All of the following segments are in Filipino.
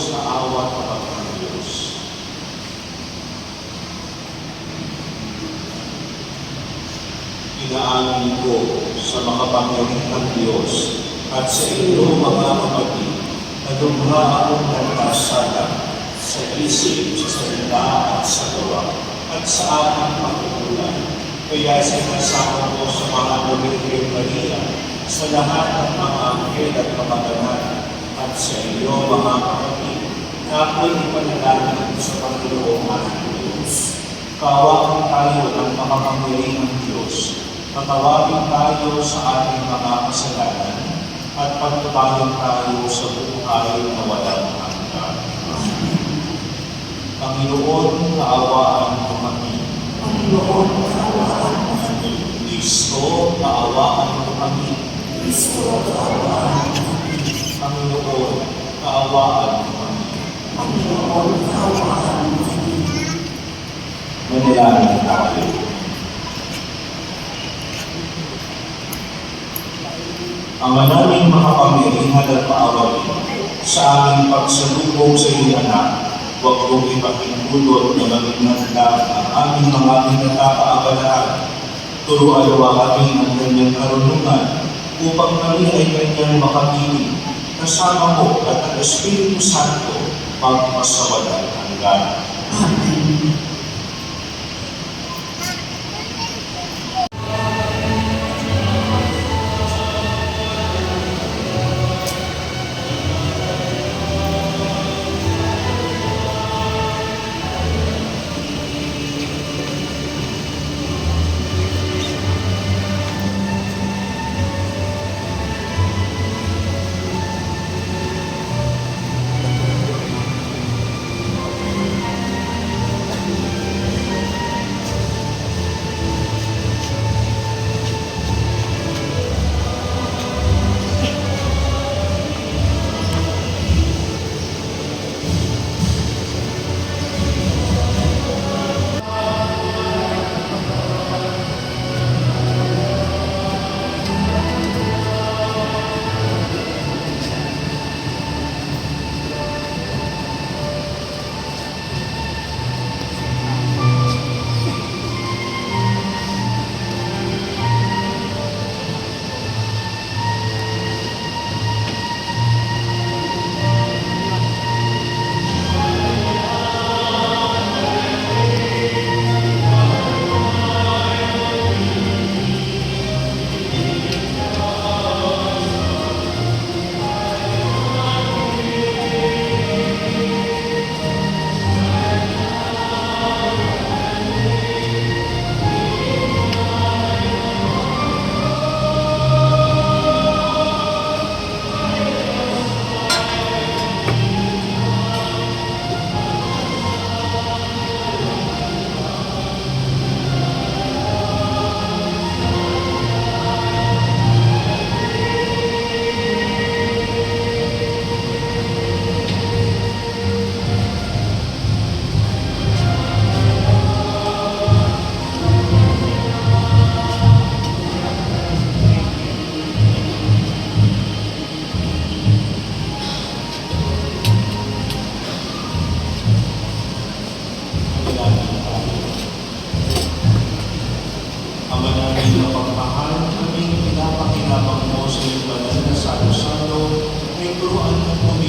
sa awa at kapag ng Diyos. Inaamin ko sa makapangyarihang Diyos at sa inyo mga kapatid na dumha akong nagkasala sa isip, sa salita at sa gawa at sa aking pagkukulang. Kaya sinasama ko sa mga Birhen Maria, sa lahat ng mga anghel at mga banal, at sa iyo mga kapatid, na ako'y ipanalangin sa Panginoong ating Diyos. Kaawaan tayo ng makapangyarihang Diyos. Patawagin tayo sa ating mga kasalanan at pagtubayan tayo sa buhay na walang hanggan. Panginoon, kaawaan mo kami. Panginoon, kaawaan mo kami. Kristo, kaawaan mo kami. Kristo, kaawaan mo kami. Panginoon, kaawaan mo kami. Panginoon, kaawaan mo kami. Manalangin tayo. Ang naming makapangyarihan at paawagin sa aming pagsalubong sa iyong anak, huwag kong ipakintulot na maging nagdag ang aming mga pinagkakaabalahan. Turuan-luwa kami ng kanyang karunungan upang kami ay kanyang makapiling. Kasama mo at ang Espiritu Santo magpasawalan hanggan. Amen.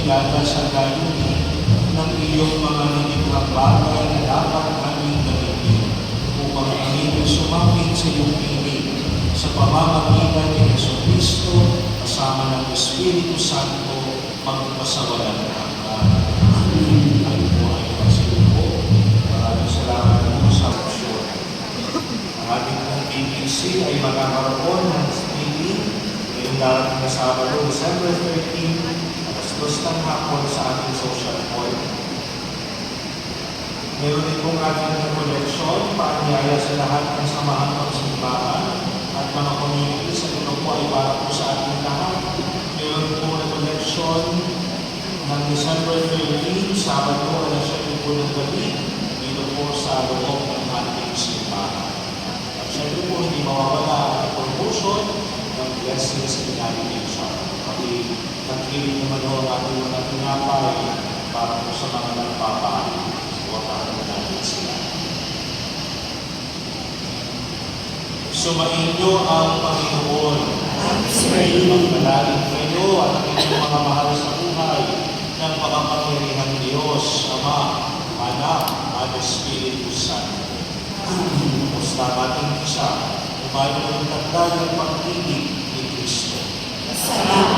dala sa layunin ng iyong mga nilikhang bagay na dapat aming gamitin upang kami ay sumapit sa iyong piling sa pamamagitan ni Jesucristo kasama ng Espiritu Santo magpasawalan ng hanggan. Amen. Ay po ay magsilupo. Maraming salamat po sa aksyon. Ang ating pong BBC ay magkakaroon ng streaming ngayong darating na Sabado, December 13, alas 2 ng hapon sa ating social point. Meron din pong ating collection, paanyaya sa lahat ng samahan ng simbahan at mga communities at ito po ay para po sa ating lahat. Meron po na collection ng December 13, Sabado, alas 7 po ng gabi, dito po sa loob ng ating simbahan. At syempre po hindi mawawala ang promotion ng blessings in navigation. Pati nagkiling naman ho ang ating mga tinapay para po sa mga nagpapahal. Suwatahan na natin sila. Sumainyo ang Panginoon. Magpalain kayo at ang inyong mga mahal sa buhay ng makapangyarihang Diyos, Ama, Anak, at Espiritu Santo. Basta ating isa, umayon ng tagdagang pag-ibig ni Kristo. Salamat